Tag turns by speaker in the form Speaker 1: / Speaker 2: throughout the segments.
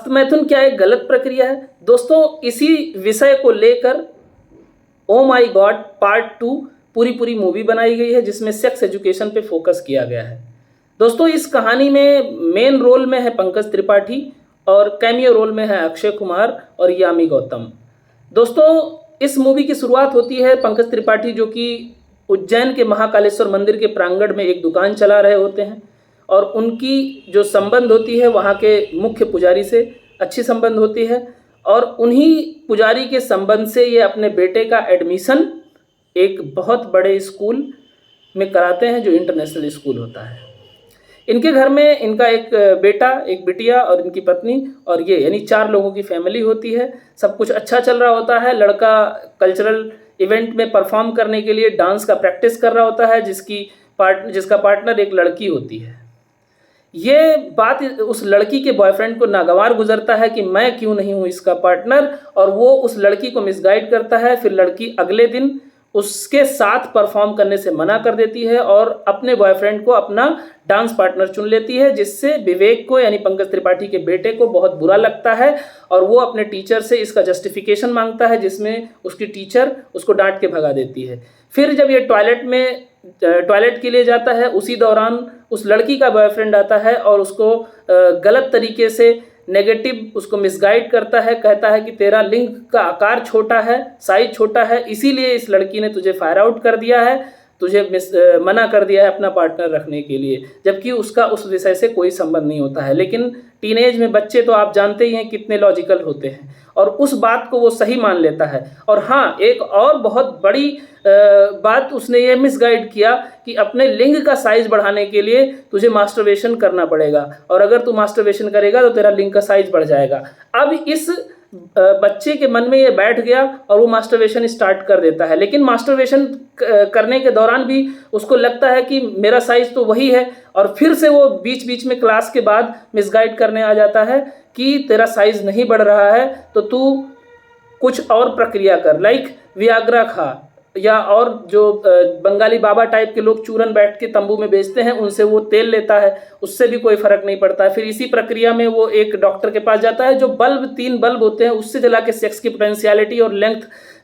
Speaker 1: हस्तमैथुन क्या एक गलत प्रक्रिया है? दोस्तों, इसी विषय को लेकर ओ माई गॉड पार्ट 2 पूरी मूवी बनाई गई है, जिसमें सेक्स एजुकेशन पे फोकस किया गया है। दोस्तों, इस कहानी में मेन रोल में है पंकज त्रिपाठी और कैमियो रोल में है अक्षय कुमार और यामी गौतम। दोस्तों, इस मूवी की शुरुआत होती है पंकज त्रिपाठी जो कि उज्जैन के महाकालेश्वर मंदिर के प्रांगण में एक दुकान चला रहे होते हैं और उनकी जो संबंध होती है वहाँ के मुख्य पुजारी से अच्छी संबंध होती है और उन्हीं पुजारी के संबंध से ये अपने बेटे का एडमिशन एक बहुत बड़े स्कूल में कराते हैं जो इंटरनेशनल स्कूल होता है। इनके घर में इनका एक बेटा, एक बिटिया और इनकी पत्नी और ये यानी 4 लोगों की फैमिली होती है। सब कुछ अच्छा चल रहा होता है। लड़का कल्चरल इवेंट में परफॉर्म करने के लिए डांस का प्रैक्टिस कर रहा होता है, जिसका पार्टनर एक लड़की होती है। ये बात उस लड़की के बॉयफ्रेंड को नागवार गुजरता है कि मैं क्यों नहीं हूँ इसका पार्टनर, और वो उस लड़की को मिसगाइड करता है। फिर लड़की अगले दिन उसके साथ परफॉर्म करने से मना कर देती है और अपने बॉयफ्रेंड को अपना डांस पार्टनर चुन लेती है, जिससे विवेक को यानी पंकज त्रिपाठी के बेटे को बहुत बुरा लगता है और वो अपने टीचर से इसका जस्टिफिकेशन मांगता है, जिसमें उसकी टीचर उसको डांट के भगा देती है। फिर जब ये टॉयलेट के लिए जाता है, उसी दौरान उस लड़की का बॉयफ्रेंड आता है और उसको गलत तरीके से नेगेटिव उसको मिसगाइड करता है। कहता है कि तेरा लिंग का आकार छोटा है, साइज छोटा है, इसीलिए इस लड़की ने तुझे फायर आउट कर दिया है, तुझे मना कर दिया है अपना पार्टनर रखने के लिए, जबकि उसका उस विषय से कोई संबंध नहीं होता है। लेकिन टीनेज में बच्चे तो आप जानते ही हैं कितने लॉजिकल होते हैं और उस बात को वो सही मान लेता है। और हाँ, एक और बहुत बड़ी बात उसने ये मिसगाइड किया कि अपने लिंग का साइज बढ़ाने के लिए तुझे मास्टरबेशन करना पड़ेगा और अगर तू मास्टरबेशन करेगा तो तेरा लिंग का साइज बढ़ जाएगा। अब इस बच्चे के मन में ये बैठ गया और वो मास्टरबेशन स्टार्ट कर देता है। लेकिन मास्टरबेशन करने के दौरान भी उसको लगता है कि मेरा साइज तो वही है, और फिर से वो बीच बीच में क्लास के बाद मिसगाइड करने आ जाता है कि तेरा साइज नहीं बढ़ रहा है तो तू कुछ और प्रक्रिया कर, लाइक वियाग्रा खा, या और जो बंगाली बाबा टाइप के लोग चूरन बैठ के तंबू में बेचते हैं उनसे वो तेल लेता है, उससे भी कोई फर्क नहीं पड़ता है। फिर इसी प्रक्रिया में वो एक डॉक्टर के पास जाता है जो 3 बल्ब होते हैं उससे जला के सेक्स की पोटेंशियलिटी और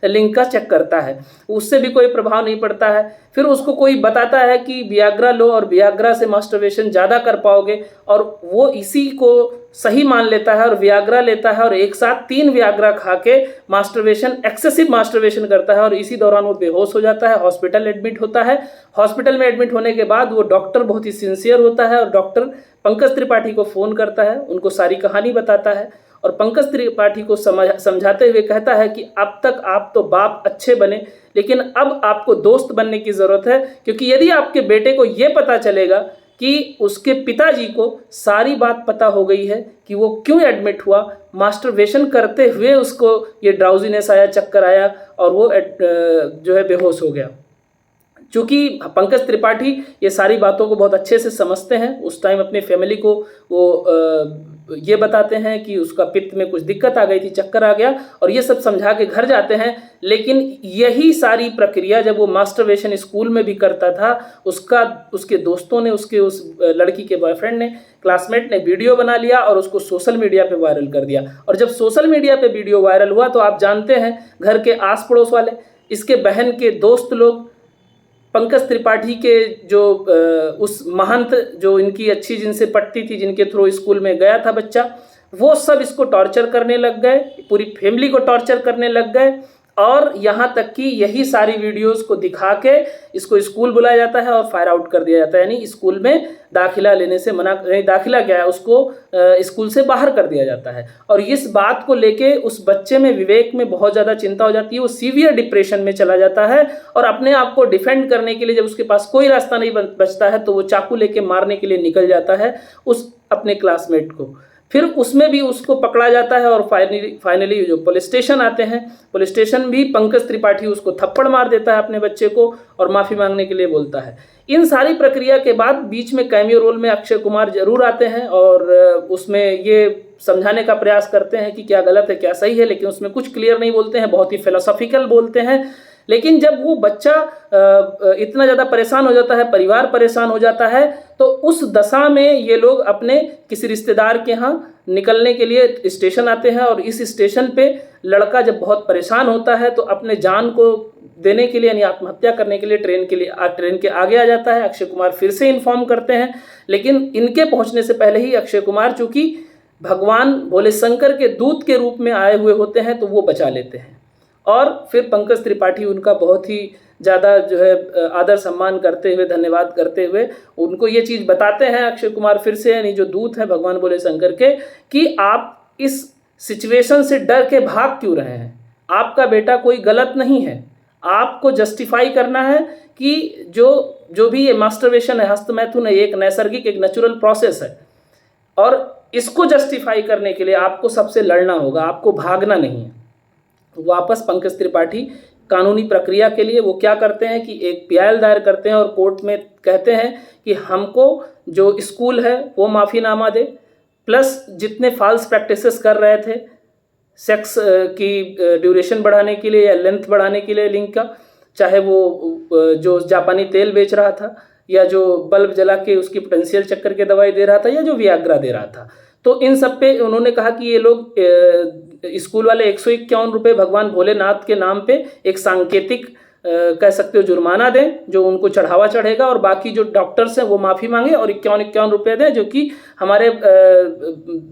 Speaker 1: लिंग का चेक करता है, उससे भी कोई प्रभाव नहीं पड़ता है। फिर उसको कोई बताता है कि वियाग्रा लो और वियाग्रा से मास्टरबेशन ज़्यादा कर पाओगे, और वो इसी को सही मान लेता है और वियाग्रा लेता है और एक साथ 3 वियाग्रा खा के एक्सेसिव मास्टरबेशन करता है और इसी दौरान वो बेहोश हो जाता है, हॉस्पिटल एडमिट होता है। हॉस्पिटल में एडमिट होने के बाद वो डॉक्टर बहुत ही सिंसियर होता है और डॉक्टर पंकज त्रिपाठी को फ़ोन करता है, उनको सारी कहानी बताता है और पंकज त्रिपाठी को समझाते हुए कहता है कि अब तक आप तो बाप अच्छे बने, लेकिन अब आपको दोस्त बनने की ज़रूरत है, क्योंकि यदि आपके बेटे को ये पता चलेगा कि उसके पिताजी को सारी बात पता हो गई है कि वो क्यों एडमिट हुआ, मास्टरबेशन करते हुए उसको ये ड्राउजीनेस आया, चक्कर आया और वो जो है बेहोश हो गया। चूँकि पंकज त्रिपाठी ये सारी बातों को बहुत अच्छे से समझते हैं, उस टाइम अपनी फैमिली को वो ये बताते हैं कि उसका पित्त में कुछ दिक्कत आ गई थी, चक्कर आ गया, और ये सब समझा के घर जाते हैं। लेकिन यही सारी प्रक्रिया जब वो मास्टरबेशन स्कूल में भी करता था, उसके दोस्तों ने, उस लड़की के बॉयफ्रेंड ने, क्लासमेट ने वीडियो बना लिया और उसको सोशल मीडिया पे वायरल कर दिया। और जब सोशल मीडिया पे वीडियो वायरल हुआ तो आप जानते हैं घर के आस पड़ोस वाले, इसके बहन के दोस्त लोग, पंकज त्रिपाठी के जो उस महंत जो इनकी अच्छी जिनसे पटती थी, जिनके थ्रू स्कूल में गया था बच्चा, वो सब इसको टॉर्चर करने लग गए, पूरी फैमिली को टॉर्चर करने लग गए। और यहाँ तक कि यही सारी वीडियोस को दिखा के इसको स्कूल बुलाया जाता है और फायर आउट कर दिया जाता है, यानी स्कूल में दाखिला लेने से मना, दाखिला क्या है, उसको स्कूल से बाहर कर दिया जाता है। और इस बात को लेके उस बच्चे में, विवेक में बहुत ज़्यादा चिंता हो जाती है, वो सीवियर डिप्रेशन में चला जाता है और अपने आप को डिफेंड करने के लिए जब उसके पास कोई रास्ता नहीं बचता है तो वो चाकू लेके मारने के लिए निकल जाता है उस अपने क्लासमेट को। फिर उसमें भी उसको पकड़ा जाता है और फाइनली जो पुलिस स्टेशन आते हैं, पुलिस स्टेशन भी पंकज त्रिपाठी उसको थप्पड़ मार देता है अपने बच्चे को और माफ़ी मांगने के लिए बोलता है। इन सारी प्रक्रिया के बाद बीच में कैमियो रोल में अक्षय कुमार जरूर आते हैं और उसमें ये समझाने का प्रयास करते हैं कि क्या गलत है क्या सही है, लेकिन उसमें कुछ क्लियर नहीं बोलते हैं, बहुत ही फिलोसॉफिकल बोलते हैं। लेकिन जब वो बच्चा इतना ज़्यादा परेशान हो जाता है, परिवार परेशान हो जाता है, तो उस दशा में ये लोग अपने किसी रिश्तेदार के यहाँ निकलने के लिए स्टेशन आते हैं और इस स्टेशन पे लड़का जब बहुत परेशान होता है तो अपने जान को देने के लिए यानी आत्महत्या करने के लिए ट्रेन के आगे आ जाता है। अक्षय कुमार फिर से इन्फॉर्म करते हैं, लेकिन इनके पहुंचने से पहले ही अक्षय कुमार चूंकि भगवान भोले शंकर के दूत के रूप में आए हुए होते हैं तो वो बचा लेते हैं। और फिर पंकज त्रिपाठी उनका बहुत ही ज़्यादा जो है आदर सम्मान करते हुए, धन्यवाद करते हुए उनको ये चीज़ बताते हैं अक्षय कुमार फिर से, यानी जो दूत हैं भगवान भोले शंकर के, कि आप इस सिचुएशन से डर के भाग क्यों रहे हैं। आपका बेटा कोई गलत नहीं है, आपको जस्टिफाई करना है कि जो भी ये मास्टरबेशन है, हस्तमैथुन है, एक नैसर्गिक, एक नेचुरल प्रोसेस है और इसको जस्टिफाई करने के लिए आपको सबसे लड़ना होगा, आपको भागना नहीं है। वापस पंकज त्रिपाठी कानूनी प्रक्रिया के लिए वो क्या करते हैं कि एक पीआईएल दायर करते हैं और कोर्ट में कहते हैं कि हमको जो स्कूल है वो माफ़ीनामा दे, प्लस जितने फॉल्स प्रैक्टिसेस कर रहे थे सेक्स की ड्यूरेशन बढ़ाने के लिए या लेंथ बढ़ाने के लिए लिंक का, चाहे वो जो जापानी तेल बेच रहा था या जो बल्ब जला के उसकी पोटेंशियल चक्कर के दवाई दे रहा था या जो वियाग्रा दे रहा था, तो इन सब पे उन्होंने कहा कि ये लोग स्कूल वाले 151 रुपये भगवान भोलेनाथ के नाम पे एक सांकेतिक कह सकते हो जुर्माना दें जो उनको चढ़ावा चढ़ेगा, और बाकी जो डॉक्टर्स हैं वो माफ़ी मांगे और 51 रुपये दें जो कि हमारे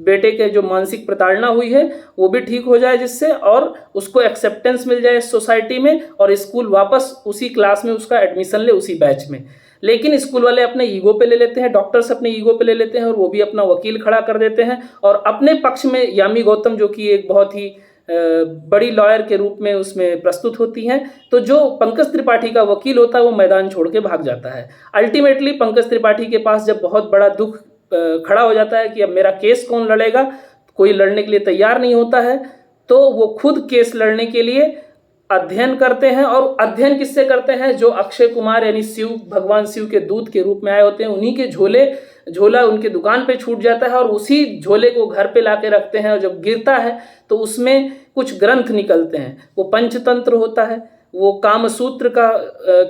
Speaker 1: बेटे के जो मानसिक प्रताड़ना हुई है वो भी ठीक हो जाए जिससे, और उसको एक्सेप्टेंस मिल जाए सोसाइटी में और स्कूल वापस उसी क्लास में उसका एडमिशन ले, उसी बैच में। लेकिन स्कूल वाले अपने ईगो पे ले लेते हैं, डॉक्टर्स अपने ईगो पे ले लेते हैं और वो भी अपना वकील खड़ा कर देते हैं और अपने पक्ष में यामी गौतम जो कि एक बहुत ही बड़ी लॉयर के रूप में उसमें प्रस्तुत होती हैं। तो जो पंकज त्रिपाठी का वकील होता है वो मैदान छोड़ के भाग जाता है। अल्टीमेटली पंकज त्रिपाठी के पास जब बहुत बड़ा दुख खड़ा हो जाता है कि अब मेरा केस कौन लड़ेगा, कोई लड़ने के लिए तैयार नहीं होता है, तो वो खुद केस लड़ने के लिए अध्ययन करते हैं। और अध्ययन किससे करते हैं? जो अक्षय कुमार यानी शिव, भगवान शिव के दूत के रूप में आए होते हैं, उन्हीं के झोला उनके दुकान पे छूट जाता है और उसी झोले को घर पे लाके रखते हैं और जब गिरता है तो उसमें कुछ ग्रंथ निकलते हैं। वो पंचतंत्र होता है, वो कामसूत्र का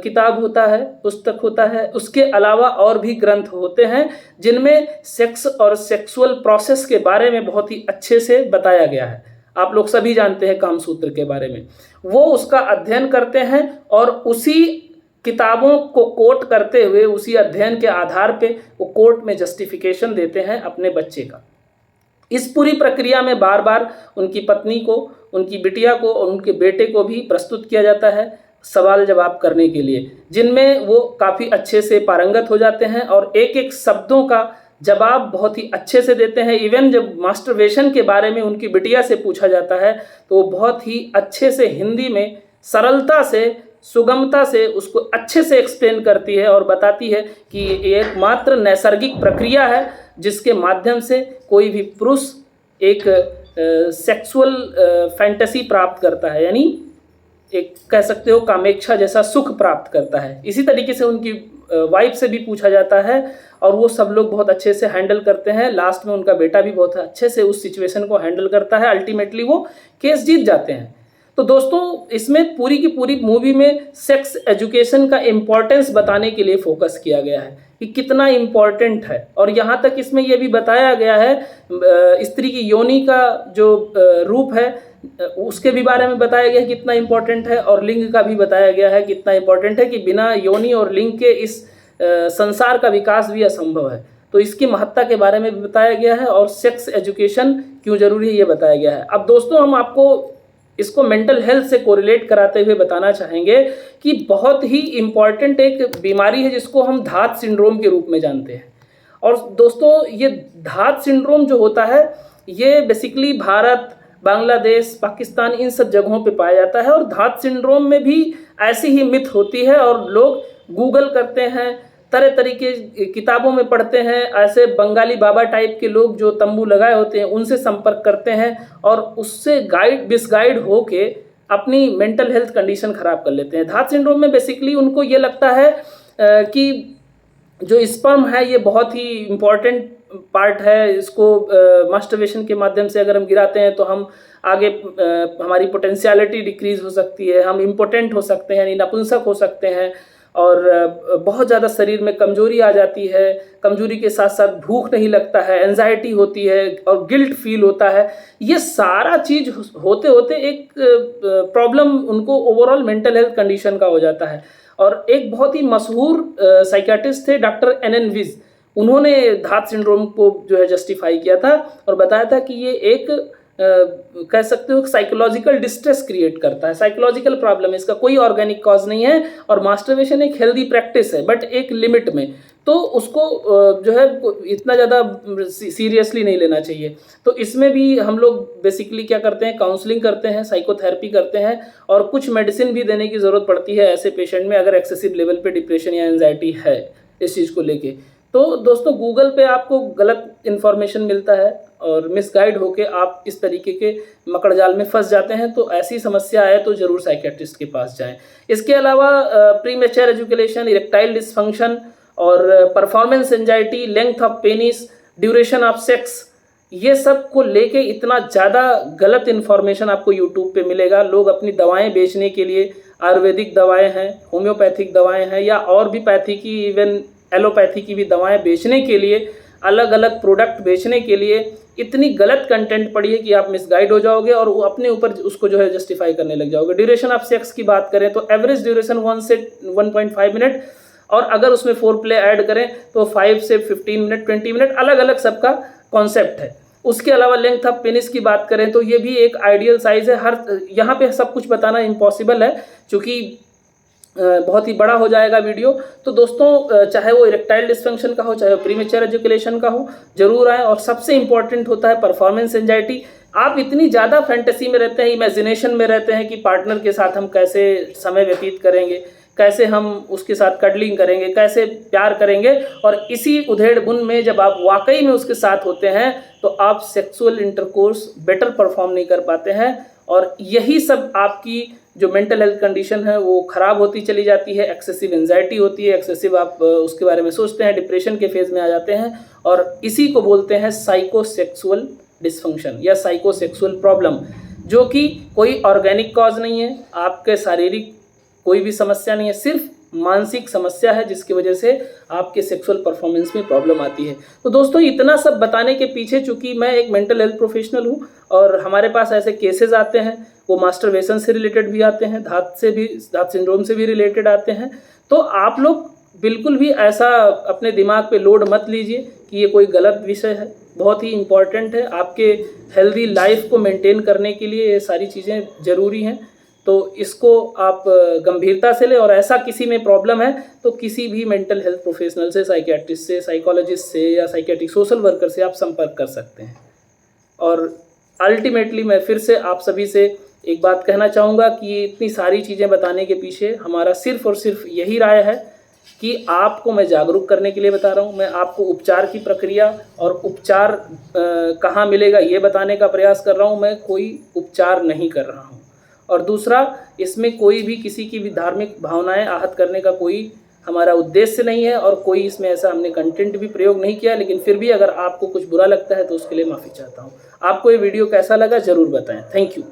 Speaker 1: किताब होता है, पुस्तक होता है, उसके अलावा और भी ग्रंथ होते हैं जिनमें सेक्स और सेक्सुअल प्रोसेस के बारे में बहुत ही अच्छे से बताया गया है। आप लोग सभी जानते हैं कामसूत्र के बारे में। वो उसका अध्ययन करते हैं और उसी किताबों को कोट करते हुए, उसी अध्ययन के आधार पे वो कोर्ट में जस्टिफिकेशन देते हैं अपने बच्चे का। इस पूरी प्रक्रिया में बार बार उनकी पत्नी को, उनकी बिटिया को और उनके बेटे को भी प्रस्तुत किया जाता है सवाल जवाब करने के लिए, जिनमें वो काफ़ी अच्छे से पारंगत हो जाते हैं और एक एक शब्दों का जवाब बहुत ही अच्छे से देते हैं। इवन जब मास्टरबेशन के बारे में उनकी बिटिया से पूछा जाता है तो वो बहुत ही अच्छे से हिंदी में सरलता से, सुगमता से उसको अच्छे से एक्सप्लेन करती है और बताती है कि ये एकमात्र नैसर्गिक प्रक्रिया है जिसके माध्यम से कोई भी पुरुष एक सेक्सुअल फैंटेसी प्राप्त करता है, यानी एक कह सकते हो कामेच्छा जैसा सुख प्राप्त करता है। इसी तरीके से उनकी वाइफ से भी पूछा जाता है और वो सब लोग बहुत अच्छे से हैंडल करते हैं। लास्ट में उनका बेटा भी बहुत अच्छे से उस सिचुएशन को हैंडल करता है। अल्टीमेटली वो केस जीत जाते हैं। तो दोस्तों, इसमें पूरी की पूरी मूवी में सेक्स एजुकेशन का इम्पोर्टेंस बताने के लिए फोकस किया गया है कि कितना इम्पोर्टेंट है। और यहाँ तक इसमें यह भी बताया गया है स्त्री की योनि का जो रूप है उसके भी बारे में बताया गया है कितना इम्पोर्टेंट है, और लिंग का भी बताया गया है कितना इम्पोर्टेंट है कि बिना योनि और लिंग के इस संसार का विकास भी असंभव है। तो इसकी महत्ता के बारे में भी बताया गया है और सेक्स एजुकेशन क्यों जरूरी है ये बताया गया है। अब दोस्तों, हम आपको इसको मेंटल हेल्थ से कोरिलेट कराते हुए बताना चाहेंगे कि बहुत ही इम्पॉर्टेंट एक बीमारी है जिसको हम धात सिंड्रोम के रूप में जानते हैं। और दोस्तों, ये धात सिंड्रोम जो होता है ये बेसिकली भारत, बांग्लादेश, पाकिस्तान इन सब जगहों पे पाया जाता है। और धात सिंड्रोम में भी ऐसी ही मिथ होती है और लोग गूगल करते हैं, तरह तरीके किताबों में पढ़ते हैं, ऐसे बंगाली बाबा टाइप के लोग जो तंबू लगाए होते हैं उनसे संपर्क करते हैं और उससे मिसगाइड होके अपनी मेंटल हेल्थ कंडीशन ख़राब कर लेते हैं। धात सिंड्रोम में बेसिकली उनको ये लगता है कि जो स्पर्म है ये बहुत ही इम्पॉर्टेंट पार्ट है, इसको मास्टरबेशन के माध्यम से अगर हम गिराते हैं तो हम आगे हमारी पोटेंशियलिटी डिक्रीज हो सकती है, हम इम्पोटेंट हो सकते हैं, नपुंसक हो सकते हैं और बहुत ज़्यादा शरीर में कमजोरी आ जाती है। कमजोरी के साथ साथ भूख नहीं लगता है, एंजाइटी होती है और गिल्ट फील होता है। ये सारा चीज़ होते होते एक प्रॉब्लम उनको ओवरऑल मेंटल हेल्थ कंडीशन का हो जाता है। और एक बहुत ही मशहूर साइकियाट्रिस्ट थे डॉक्टर एन विज, उन्होंने धात सिंड्रोम को जो है जस्टिफाई किया था और बताया था कि ये एक कह सकते हो साइकोलॉजिकल डिस्ट्रेस क्रिएट करता है, साइकोलॉजिकल प्रॉब्लम है, इसका कोई ऑर्गेनिक कॉज नहीं है। और मास्टरबेशन एक हेल्दी प्रैक्टिस है बट एक लिमिट में, तो उसको जो है इतना ज़्यादा सीरियसली नहीं लेना चाहिए। तो इसमें भी हम लोग बेसिकली क्या करते हैं, काउंसलिंग करते हैं, साइकोथेरेपी करते हैं और कुछ मेडिसिन भी देने की ज़रूरत पड़ती है ऐसे पेशेंट में अगर एक्सेसिव लेवल पे डिप्रेशन या एंजाइटी है इस चीज़ को लेके। तो दोस्तों गूगल पे आपको गलत इन्फॉर्मेशन मिलता है और मिसगाइड होके आप इस तरीके के मकड़ जाल में फंस जाते हैं। तो ऐसी समस्या आए तो ज़रूर साइकियाट्रिस्ट के पास जाएं। इसके अलावा प्रीमेच्योर एजुकेशन, इरेक्टाइल डिसफंक्शन और performance anxiety, length of penis, duration of sex, ये सब को लेके इतना ज़्यादा गलत इन्फॉर्मेशन आपको यूट्यूब पे मिलेगा। लोग अपनी दवाएं बेचने के लिए, आयुर्वेदिक दवाएं हैं, होम्योपैथिक दवाएं हैं या और भी पैथी की, इवन एलोपैथी की भी दवाएं बेचने के लिए, अलग अलग प्रोडक्ट बेचने के लिए इतनी गलत कंटेंट पड़ी है कि आप मिसगाइड हो जाओगे और वो अपने ऊपर उसको जो है जस्टिफाई करने लग जाओगे। ड्यूरेशन ऑफ सेक्स की बात करें तो एवरेज ड्यूरेशन 1 से 1.5 मिनट और अगर उसमें फोर प्ले ऐड करें तो 5 से 15 मिनट, 20 मिनट, अलग अलग सबका कॉन्सेप्ट है। उसके अलावा लेंथ ऑफ पेनिस की बात करें तो ये भी एक आइडियल साइज है। हर यहाँ पे सब कुछ बताना इम्पॉसिबल है क्योंकि बहुत ही बड़ा हो जाएगा वीडियो। तो दोस्तों चाहे वो इरेक्टाइल डिसफंक्शन का हो, चाहे वो प्रीमेच्योर एजुकेशन का हो, जरूर आए। और सबसे इंपॉर्टेंट होता है परफॉर्मेंस एंजाइटी। आप इतनी ज़्यादा फैंटेसी में रहते हैं, इमेजिनेशन में रहते हैं कि पार्टनर के साथ हम कैसे समय व्यतीत करेंगे, कैसे हम उसके साथ कडलिंग करेंगे, कैसे प्यार करेंगे, और इसी उधेड़ बुन में जब आप वाकई में उसके साथ होते हैं तो आप सेक्सुअल इंटरकोर्स बेटर परफॉर्म नहीं कर पाते हैं और यही सब आपकी जो मेंटल हेल्थ कंडीशन है वो ख़राब होती चली जाती है। एक्सेसिव एंजाइटी होती है, एक्सेसिव आप उसके बारे में सोचते हैं, डिप्रेशन के फेज़ में आ जाते हैं और इसी को बोलते हैं साइकोसेक्सुअल डिसफंक्शन या साइकोसेक्सुअल प्रॉब्लम, जो कि कोई ऑर्गेनिक कॉज नहीं है, आपके शारीरिक कोई भी समस्या नहीं है, सिर्फ मानसिक समस्या है जिसकी वजह से आपके सेक्सुअल परफॉर्मेंस में प्रॉब्लम आती है। तो दोस्तों इतना सब बताने के पीछे, चूंकि मैं एक मेंटल हेल्थ प्रोफेशनल हूँ और हमारे पास ऐसे केसेस आते हैं, वो मास्टरबेशन से रिलेटेड भी आते हैं, धात सिंड्रोम से भी रिलेटेड आते हैं। तो आप लोग बिल्कुल भी ऐसा अपने दिमाग पे लोड मत लीजिए कि ये कोई गलत विषय है, बहुत ही इम्पॉर्टेंट है। आपके हेल्दी लाइफ को मेंटेन करने के लिए ये सारी चीज़ें ज़रूरी हैं। तो इसको आप गंभीरता से लें और ऐसा किसी में प्रॉब्लम है तो किसी भी मेंटल हेल्थ प्रोफेशनल से, साइकियाट्रिस्ट से, साइकोलॉजिस्ट से या साइकियाट्रिक सोशल वर्कर से आप संपर्क कर सकते हैं। और अल्टीमेटली मैं फिर से आप सभी से एक बात कहना चाहूँगा कि इतनी सारी चीज़ें बताने के पीछे हमारा सिर्फ और सिर्फ यही राय है कि आपको मैं जागरूक करने के लिए बता रहा हूँ। मैं आपको उपचार की प्रक्रिया और उपचार कहाँ मिलेगा ये बताने का प्रयास कर रहा हूँ। मैं कोई उपचार नहीं कर रहा हूँ। और दूसरा, इसमें कोई भी किसी की भी धार्मिक भावनाएं आहत करने का कोई हमारा उद्देश्य नहीं है और कोई इसमें ऐसा हमने कंटेंट भी प्रयोग नहीं किया। लेकिन फिर भी अगर आपको कुछ बुरा लगता है तो उसके लिए माफ़ी चाहता हूँ। आपको ये वीडियो कैसा लगा ज़रूर बताएं। Thank you.